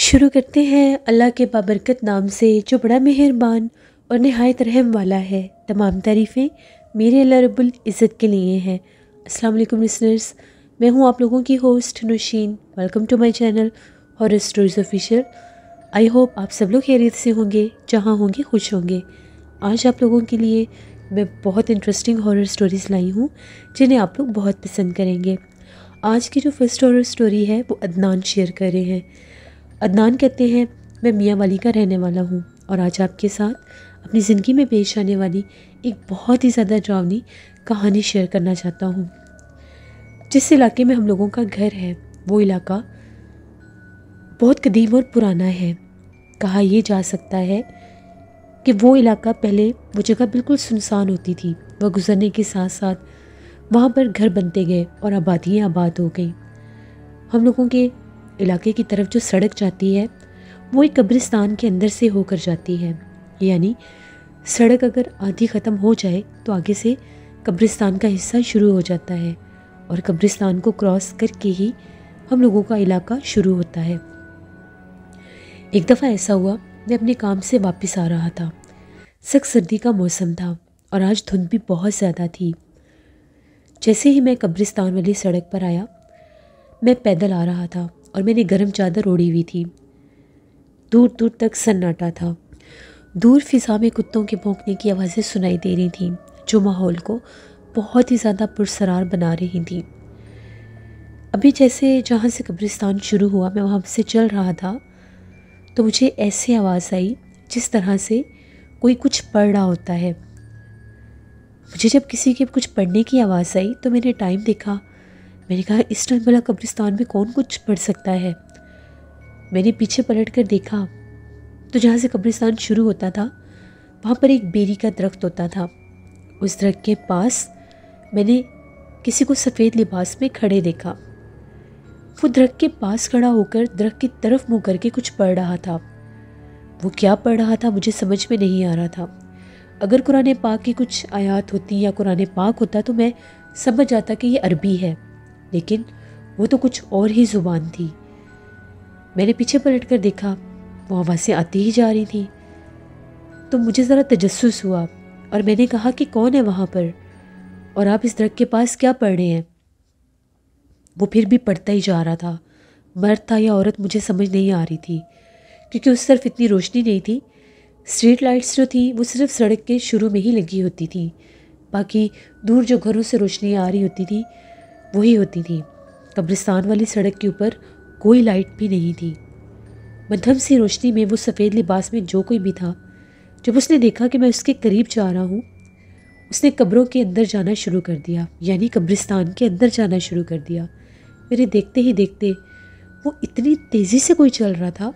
شروع کرتے ہیں اللہ کے بابرکت نام سے جو بڑا مہربان اور نہایت رحم والا ہے۔ تمام تعریفیں میرے اللہ رب العزت کے لیے ہیں۔ السلام علیکم لسنرز، میں ہوں آپ لوگوں کی host Nausheen. Welcome to my channel horror stories official. I hope آپ سب لوگ خیریت سے ہوں گے، جہاں ہوں گے خوش ہوں گے۔ آج آپ لوگوں کے لیے میں بہت انٹرسٹنگ ہارر سٹوریز لائی ہوں جنہیں آپ لوگ بہت پسند کریں گے۔ آج کی جو فرسٹ ہارر سٹوری ہے وہ عدنان شیئر کر رہے ہیں۔ عدنان کہتے ہیں میں میاں والی کا رہنے والا ہوں اور آج آپ کے ساتھ اپنی زندگی میں پیش آنے والی ایک بہت ہی زیادہ ڈراؤنی کہانی شیئر کرنا چاہتا ہوں۔ جس علاقے میں ہم لوگوں کا گھر ہے وہ علاقہ بہت قدیم اور پرانا ہے۔ کہا یہ جا سکتا ہے کہ وہ علاقہ پہلے وہ جگہ بالکل سنسان ہوتی تھی، وہ گزرنے کے ساتھ ساتھ وہاں پر گھر بنتے گئے اور آبادیاں آباد ہو گئیں۔ ہم لوگوں کے علاقے کی طرف جو سڑک جاتی ہے وہ ایک قبرستان کے اندر سے ہو کر جاتی ہے، یعنی سڑک اگر آدھی ختم ہو جائے تو آگے سے قبرستان کا حصہ شروع ہو جاتا ہے اور قبرستان کو کراس کر کے ہی ہم لوگوں کا علاقہ شروع ہوتا ہے۔ ایک دفعہ ایسا ہوا، میں اپنے کام سے واپس آ رہا تھا۔ سخت سردی کا موسم تھا اور آج دھند بھی بہت زیادہ تھی۔ جیسے ہی میں قبرستان والی سڑک پر آیا، میں پیدل آ رہا تھا اور میں نے گرم چادر اوڑھی ہوئی تھی۔ دور دور تک سناٹا تھا۔ دور فضا میں کتوں کے بھونکنے کی آوازیں سنائی دے رہی تھیں جو ماحول کو بہت ہی زیادہ پرسرار بنا رہی تھیں۔ ابھی جیسے جہاں سے قبرستان شروع ہوا میں وہاں سے چل رہا تھا تو مجھے ایسی آواز آئی جس طرح سے کوئی کچھ پڑھ رہا ہوتا ہے۔ مجھے جب کسی کے کچھ پڑھنے کی آواز آئی تو میں نے ٹائم دیکھا۔ میں نے کہا اس ٹائم والا قبرستان میں کون کچھ پڑھ سکتا ہے۔ میں نے پیچھے پلٹ کر دیکھا تو جہاں سے قبرستان شروع ہوتا تھا وہاں پر ایک بیری کا درخت ہوتا تھا۔ اس درخت کے پاس میں نے کسی کو سفید لباس میں کھڑے دیکھا۔ وہ درخت کے پاس کھڑا ہو کر درخت کی طرف منہ کر کے کچھ پڑھ رہا تھا۔ وہ کیا پڑھ رہا تھا مجھے سمجھ میں نہیں آ رہا تھا۔ اگر قرآن پاک کی کچھ آیات ہوتی یا قرآن پاک ہوتا تو میں سمجھ جاتا کہ یہ عربی ہے، لیکن وہ تو کچھ اور ہی زبان تھی۔ میں نے پیچھے پلٹ کر دیکھا، وہ آوازیں آتی ہی جا رہی تھیں۔ تو مجھے ذرا تجسس ہوا اور میں نے کہا کہ کون ہے وہاں پر اور آپ اس درخت کے پاس کیا پڑھ رہے ہیں؟ وہ پھر بھی پڑھتا ہی جا رہا تھا۔ مرد تھا یا عورت مجھے سمجھ نہیں آ رہی تھی کیونکہ اس طرف اتنی روشنی نہیں تھی۔ اسٹریٹ لائٹس جو تھیں وہ صرف سڑک کے شروع میں ہی لگی ہوتی تھیں، باقی دور جو گھروں سے روشنی آ رہی ہوتی تھی وہی ہوتی تھی۔ قبرستان والی سڑک کے اوپر کوئی لائٹ بھی نہیں تھی۔ مدھم سی روشنی میں وہ سفید لباس میں جو کوئی بھی تھا، جب اس نے دیکھا کہ میں اس کے قریب جا رہا ہوں، اس نے قبروں کے اندر جانا شروع کر دیا، یعنی قبرستان کے اندر جانا شروع کر دیا۔ میرے دیکھتے ہی دیکھتے وہ اتنی تیزی سے کوئی چل رہا تھا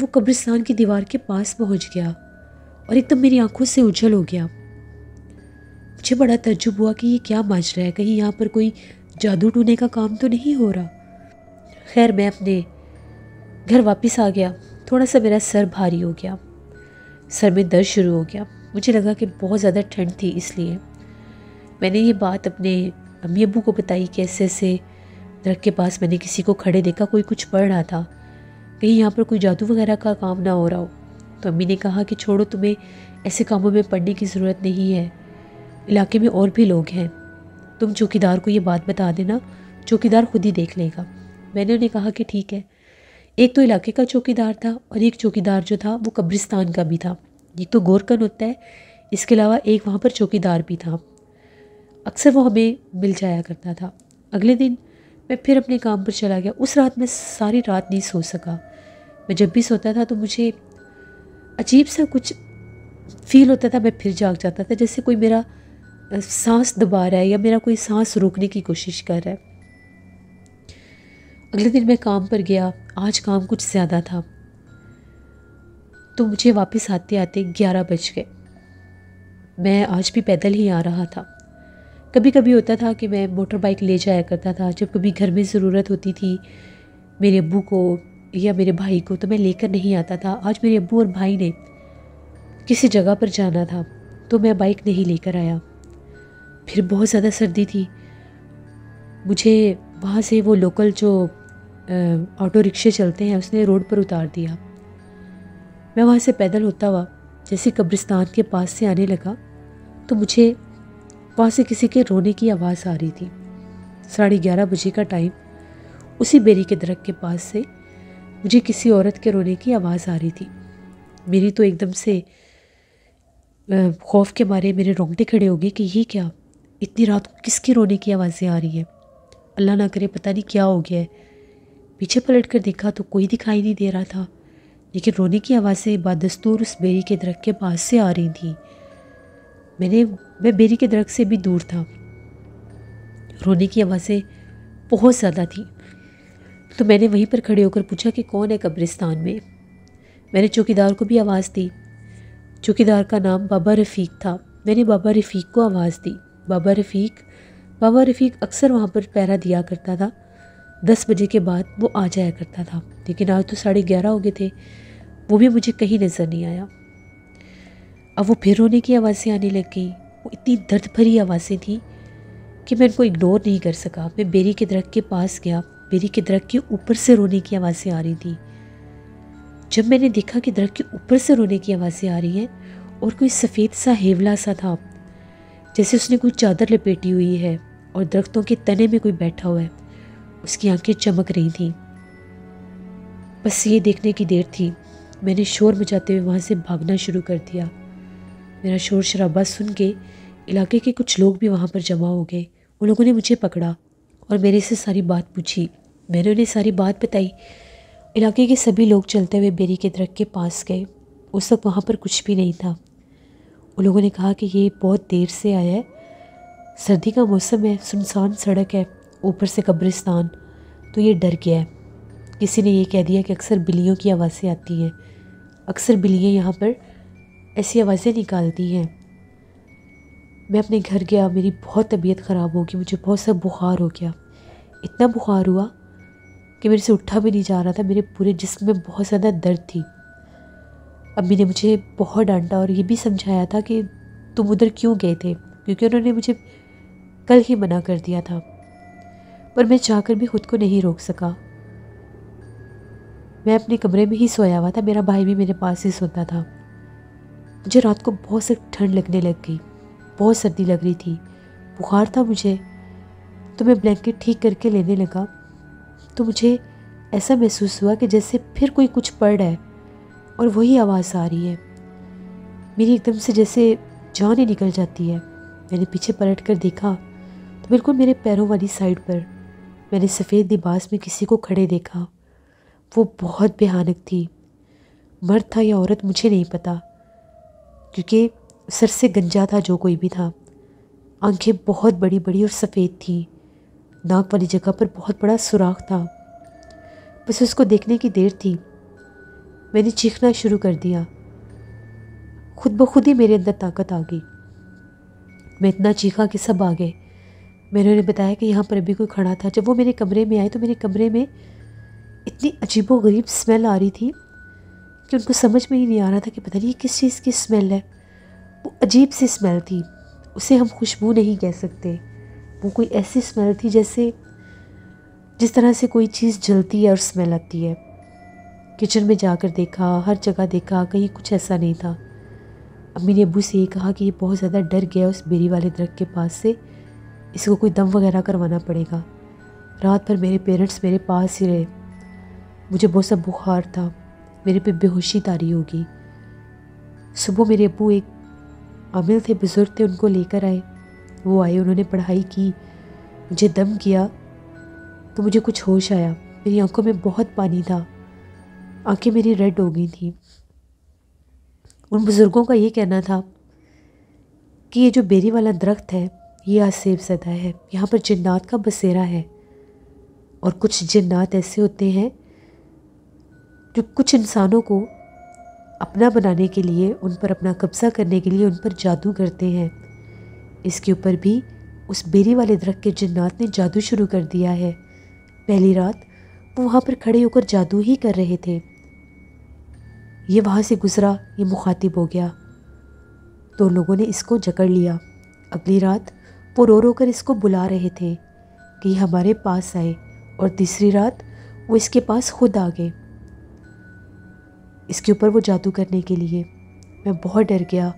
وہ قبرستان کی دیوار کے پاس پہنچ گیا اور ایک دم میری آنکھوں سے اجل ہو گیا۔ مجھے بڑا تعجب ہوا کہ یہ کیا ماجرا ہے، کہیں یہاں پر کوئی جادو ٹونے کا کام تو نہیں ہو رہا۔ خیر میں اپنے گھر واپس آ گیا۔ تھوڑا سا میرا سر بھاری ہو گیا، سر میں درد شروع ہو گیا۔ مجھے لگا کہ بہت زیادہ ٹھنڈ تھی، اس لیے میں نے یہ بات اپنے امی ابو کو بتائی کہ ایسے ایسے درخت کے پاس میں نے کسی کو کھڑے دیکھا، کوئی کچھ پڑھ رہا تھا، کہیں یہاں پر کوئی جادو وغیرہ کا کام نہ ہو رہا ہو۔ تو امی نے کہا کہ چھوڑو، تمہیں ایسے کاموں میں پڑھنے کی ضرورت نہیں ہے، علاقے میں اور بھی لوگ ہیں، تم چوکیدار کو یہ بات بتا دینا، چوکیدار خود ہی دیکھ لے گا۔ میں نے انہیں کہا کہ ٹھیک ہے۔ ایک تو علاقے کا چوکیدار تھا اور ایک چوکیدار جو تھا وہ قبرستان کا بھی تھا۔ ایک تو گورکن ہوتا ہے، اس کے علاوہ ایک وہاں پر چوکیدار بھی تھا۔ اکثر وہ ہمیں مل جایا کرتا تھا۔ اگلے دن میں پھر اپنے کام پر چلا گیا۔ اس رات میں ساری رات نہیں سو سکا۔ میں جب بھی سوتا تھا تو مجھے عجیب سا کچھ فیل ہوتا تھا، میں پھر جاگ جاتا تھا جیسے کوئی میرا سانس دبا رہا ہے یا میرا کوئی سانس روکنے کی کوشش کر رہا ہے۔ اگلے دن میں کام پر گیا۔ آج کام کچھ زیادہ تھا تو مجھے واپس آتے آتے 11 بج گئے۔ میں آج بھی پیدل ہی آ رہا تھا۔ کبھی کبھی ہوتا تھا کہ میں موٹر بائک لے جایا کرتا تھا، جب کبھی گھر میں ضرورت ہوتی تھی میرے ابو کو یا میرے بھائی کو تو میں لے کر نہیں آتا تھا۔ آج میرے ابو اور بھائی نے کسی جگہ پر جانا تھا تو میں بائک نہیں لے کر آیا۔ پھر بہت زیادہ سردی تھی، مجھے وہاں سے وہ لوکل جو آٹو رکشے چلتے ہیں اس نے روڈ پر اتار دیا۔ میں وہاں سے پیدل ہوتا ہوا جیسے قبرستان کے پاس سے آنے لگا تو مجھے وہاں سے کسی کے رونے کی آواز آ رہی تھی۔ 11:30 بجے کا ٹائم، اسی بیری کے درخت کے پاس سے مجھے کسی عورت کے رونے کی آواز آ رہی تھی۔ میری تو ایک دم سے خوف کے مارے میرے رونگٹے کھڑے ہو گئے کہ یہ کیا، اتنی رات کو کس کی رونے کی آوازیں آ رہی ہیں؟ اللہ نہ کرے پتہ نہیں کیا ہو گیا ہے۔ پیچھے پلٹ کر دیکھا تو کوئی دکھائی نہیں دے رہا تھا، لیکن رونے کی آوازیں بادستور اس بیری کے درخت کے پاس سے آ رہی تھیں۔ میں بیری کے درخت سے بھی دور تھا، رونے کی آوازیں بہت زیادہ تھیں۔ تو میں نے وہیں پر کھڑے ہو کر پوچھا کہ کون ہے قبرستان میں۔ میں نے چوکیدار کو بھی آواز دی۔ چوکیدار کا نام بابا رفیق تھا۔ میں نے بابا رفیق کو آواز دی۔ بابا رفیق اکثر وہاں پر پہرا دیا کرتا تھا، 10 بجے کے بعد وہ آ جایا کرتا تھا، لیکن آج تو 11:30 ہو گئے تھے، وہ بھی مجھے کہیں نظر نہیں آیا۔ اب وہ پھر رونے کی آوازیں آنے لگ گئیں۔ وہ اتنی درد بھری آوازیں تھیں کہ میں ان کو اگنور نہیں کر سکا۔ میں بیری کے درخت کے پاس گیا، بیری کے درخت کے اوپر سے رونے کی آوازیں آ رہی تھیں۔ جب میں نے دیکھا کہ درخت کے اوپر سے رونے کی آوازیں آ رہی ہیں اور کوئی سفید سا ہیولا سا تھا، جیسے اس نے کوئی چادر لپیٹی ہوئی ہے اور درختوں کے تنے میں کوئی بیٹھا ہوا ہے، اس کی آنکھیں چمک رہی تھیں۔ بس یہ دیکھنے کی دیر تھی، میں نے شور مچاتے ہوئے وہاں سے بھاگنا شروع کر دیا۔ میرا شور شرابہ سن کے علاقے کے کچھ لوگ بھی وہاں پر جمع ہو گئے۔ ان لوگوں نے مجھے پکڑا اور میرے سے ساری بات پوچھی۔ میں نے انہیں ساری بات بتائی۔ علاقے کے سبھی لوگ چلتے ہوئے بیری کے درخت کے پاس گئے۔ اس وقت وہاں پر کچھ بھی نہیں تھا۔ ان لوگوں نے کہا کہ یہ بہت دیر سے آیا ہے، سردی کا موسم ہے، سنسان سڑک ہے، اوپر سے قبرستان، تو یہ ڈر گیا ہے۔ کسی نے یہ کہہ دیا کہ اکثر بلیوں کی آوازیں آتی ہیں، اکثر بلیاں یہاں پر ایسی آوازیں نکالتی ہیں۔ میں اپنے گھر گیا، میری بہت طبیعت خراب ہو گئی، مجھے بہت سا بخار ہو گیا، اتنا بخار ہوا کہ میرے سے اٹھا بھی نہیں جا رہا تھا، میرے پورے جسم میں بہت زیادہ درد تھی۔ امی نے مجھے بہت ڈانٹا اور یہ بھی سمجھایا تھا کہ تم ادھر کیوں گئے تھے، کیونکہ انہوں نے مجھے کل ہی منع کر دیا تھا، پر میں چاہ کر بھی خود کو نہیں روک سکا۔ میں اپنے کمرے میں ہی سویا ہوا تھا، میرا بھائی بھی میرے پاس ہی سوتا تھا۔ مجھے رات کو بہت سخت ٹھنڈ لگنے لگ گئی، بہت سردی لگ رہی تھی، بخار تھا مجھے، تو میں بلینکٹ ٹھیک کر کے لینے لگا تو مجھے ایسا محسوس ہوا کہ جیسے پھر کوئی کچھ پڑھ رہا ہے اور وہی آواز آ رہی ہے۔ میری ایک دم سے جیسے جان ہی نکل جاتی ہے۔ میں نے پیچھے پلٹ کر دیکھا تو بالکل میرے پیروں والی سائڈ پر میں نے سفید لباس میں کسی کو کھڑے دیکھا۔ وہ بہت بھیانک تھی، مرد تھا یا عورت مجھے نہیں پتا، کیونکہ سر سے گنجا تھا جو کوئی بھی تھا۔ آنکھیں بہت بڑی بڑی اور سفید تھیں، ناک والی جگہ پر بہت بڑا سوراخ تھا۔ بس اس کو دیکھنے کی دیر تھی، میں نے چیخنا شروع کر دیا۔ خود بخود ہی میرے اندر طاقت آ گئی، میں اتنا چیخا کہ سب آ گئے۔ میں نے انہیں بتایا کہ یہاں پر ابھی کوئی کھڑا تھا۔ جب وہ میرے کمرے میں آئے تو میرے کمرے میں اتنی عجیب و غریب اسمیل آ رہی تھی کہ ان کو سمجھ میں ہی نہیں آ رہا تھا کہ پتہ نہیں کس چیز کی اسمیل ہے۔ وہ عجیب سی اسمیل تھی، اسے ہم خوشبو نہیں کہہ سکتے، وہ کوئی ایسی اسمیل تھی جیسے جس طرح سے کوئی چیز جلتی ہے اور اسمیل آتی ہے۔ کچن میں جا کر دیکھا، ہر جگہ دیکھا، کہیں کچھ ایسا نہیں تھا۔ امی نے ابو سے یہ کہا کہ یہ بہت زیادہ ڈر گیا اس بیری والے درخت کے پاس سے، اس کو کوئی دم وغیرہ کروانا پڑے گا۔ رات بھر میرے پیرنٹس میرے پاس ہی رہے، مجھے بہت سا بخار تھا، میرے پہ بے ہوشی طاری ہوگی۔ صبح میرے ابو ایک عامل تھے، بزرگ تھے، ان کو لے کر آئے۔ وہ آئے، انہوں نے پڑھائی کی، مجھے دم کیا تو مجھے کچھ ہوش آیا۔ میری آنکھوں میں بہت پانی تھا، آنکھیں میری ریڈ ہو گئی تھیں۔ ان بزرگوں کا یہ کہنا تھا کہ یہ جو بیری والا درخت ہے یہ آسیب زدہ ہے، یہاں پر جنات کا بسیرا ہے، اور کچھ جنات ایسے ہوتے ہیں جو کچھ انسانوں کو اپنا بنانے کے لیے، ان پر اپنا قبضہ کرنے کے لیے ان پر جادو کرتے ہیں۔ اس کے اوپر بھی اس بیری والے درخت کے جنات نے جادو شروع کر دیا ہے۔ پہلی رات وہ وہاں پر کھڑے ہو کر جادو ہی کر رہے تھے، یہ وہاں سے گزرا، یہ مخاطب ہو گیا تو لوگوں نے اس کو جکڑ لیا۔ اگلی رات وہ رو رو کر اس کو بلا رہے تھے کہ یہ ہمارے پاس آئے، اور تیسری رات وہ اس کے پاس خود آ گئے اس کے اوپر وہ جادو کرنے کے لیے۔ میں بہت ڈر گیا۔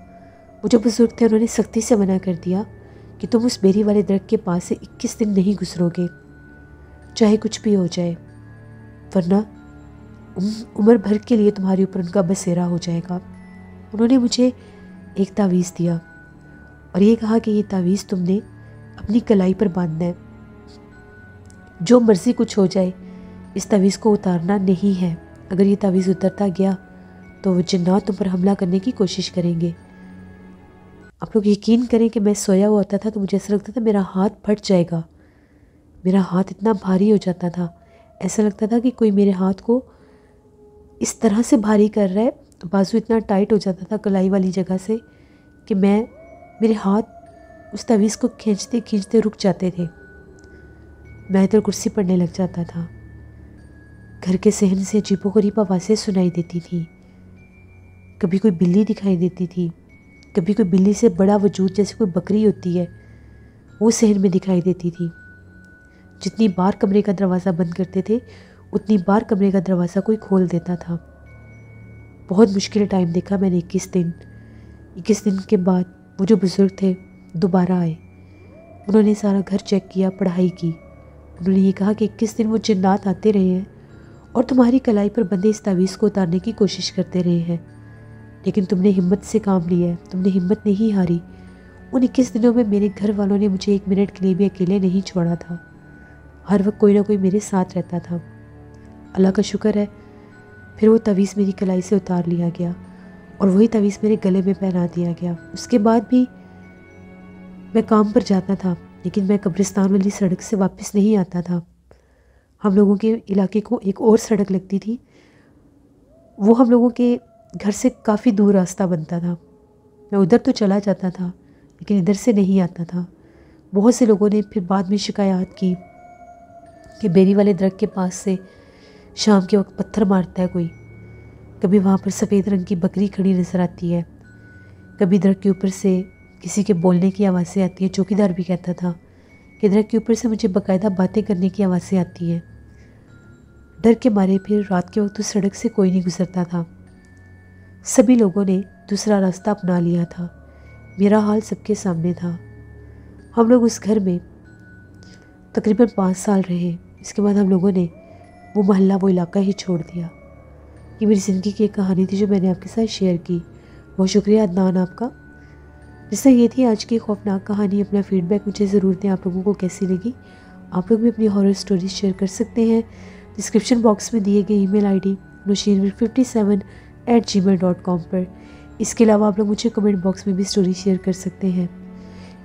وہ جو بزرگ تھے انہوں نے سختی سے منع کر دیا کہ تم اس بیری والے درخت کے پاس سے 21 دن نہیں گزرو گے، چاہے کچھ بھی ہو جائے، ورنہ عمر بھر کے لیے تمہارے اوپر ان کا بسیرا ہو جائے گا۔ انہوں نے مجھے ایک تعویذ دیا اور یہ کہا کہ یہ تعویذ تم نے اپنی کلائی پر باندھنا ہے، جو مرضی کچھ ہو جائے اس تعویذ کو اتارنا نہیں ہے۔ اگر یہ تعویذ اترتا گیا تو وہ جنات تم پر حملہ کرنے کی کوشش کریں گے۔ آپ لوگ یقین کریں کہ میں سویا ہوا ہوتا تھا تو مجھے ایسا لگتا تھا میرا ہاتھ پھٹ جائے گا، میرا ہاتھ اتنا بھاری ہو جاتا تھا، ایسا لگتا تھا کہ کوئی میرے ہاتھ کو اس طرح سے بھاری کر رہا ہے، بازو اتنا ٹائٹ ہو جاتا تھا کلائی والی جگہ سے کہ میرے ہاتھ اس تعویذ کو کھینچتے کھینچتے رک جاتے تھے، میں ادھر کرسی پڑنے لگ جاتا تھا۔ گھر کے صحن سے عجیب و غریب آوازیں سنائی دیتی تھی، کبھی کوئی بلی دکھائی دیتی تھی، کبھی کوئی بلی سے بڑا وجود جیسے کوئی بکری ہوتی ہے وہ صحن میں دکھائی دیتی تھی۔ جتنی بار کمرے کا دروازہ بند کرتے تھے اتنی بار کمرے کا دروازہ کوئی کھول دیتا تھا۔ بہت مشکل ٹائم دیکھا میں نے 21 دن کے بعد وہ جو بزرگ تھے دوبارہ آئے، انہوں نے سارا گھر چیک کیا، پڑھائی کی، انہوں نے یہ کہا کہ 21 دن وہ جنات آتے رہے ہیں اور تمہاری کلائی پر بندے اس تعویذ کو اتارنے کی کوشش کرتے رہے ہیں، لیکن تم نے ہمت سے کام لیا ہے، تم نے ہمت نہیں ہاری۔ ان 21 دنوں میں میرے گھر والوں نے مجھے 1 منٹ کے لیے بھی اکیلے نہیں چھوڑا تھا، ہر وقت کوئی نہ کوئی میرے ساتھ رہتا تھا۔ اللہ کا شکر ہے پھر وہ تعویذ میری کلائی سے اتار لیا گیا اور وہی تعویذ میرے گلے میں پہنا دیا گیا۔ اس کے بعد بھی میں کام پر جاتا تھا لیکن میں قبرستان والی سڑک سے واپس نہیں آتا تھا، ہم لوگوں کے علاقے کو ایک اور سڑک لگتی تھی، وہ ہم لوگوں کے گھر سے کافی دور راستہ بنتا تھا، میں ادھر تو چلا جاتا تھا لیکن ادھر سے نہیں آتا تھا۔ بہت سے لوگوں نے پھر بعد میں شکایات کی کہ بیری والے درخت کے پاس سے شام کے وقت پتھر مارتا ہے کوئی، کبھی وہاں پر سفید رنگ کی بکری کھڑی نظر آتی ہے، کبھی درخت کے اوپر سے کسی کے بولنے کی آوازیں آتی ہیں۔ چوکیدار بھی کہتا تھا کہ درخت کے اوپر سے مجھے باقاعدہ باتیں کرنے کی آوازیں آتی ہیں۔ ڈر کے مارے پھر رات کے وقت اس سڑک سے کوئی نہیں گزرتا تھا، سبھی لوگوں نے دوسرا راستہ اپنا لیا تھا، میرا حال سب کے سامنے تھا۔ ہم لوگ اس گھر میں تقریباً 5 سال رہے، اس کے بعد ہم لوگوں نے وہ محلہ وہ علاقہ ہی چھوڑ دیا۔ یہ میری زندگی کی ایک کہانی تھی جو میں نے آپ کے ساتھ شیئر کی۔ بہت شکریہ عدنان آپ کا۔ جس طرح یہ تھی آج کی خوفناک کہانی، اپنا فیڈ بیک مجھے ضرور دیں، آپ لوگوں کو کیسی لگی۔ آپ لوگ بھی اپنی ہارر سٹوریز شیئر کر سکتے ہیں ڈسکرپشن باکس میں دیے گئے ای میل آئی ڈی nusheer57@gmail.com پر۔ اس کے علاوہ آپ لوگ مجھے کمنٹ باکس میں بھی سٹوری شیئر کر سکتے ہیں۔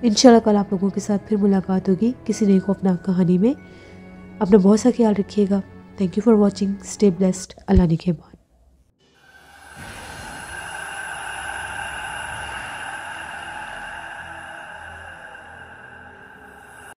انشاءاللہ کل آپ لوگوں کے ساتھ پھر ملاقات ہوگی کسی نئی خوفناک کہانی میں۔ اپنا بہت سا خیال رکھیے گا۔ Thank you for watching, stay blessed, اللہ نگہبان۔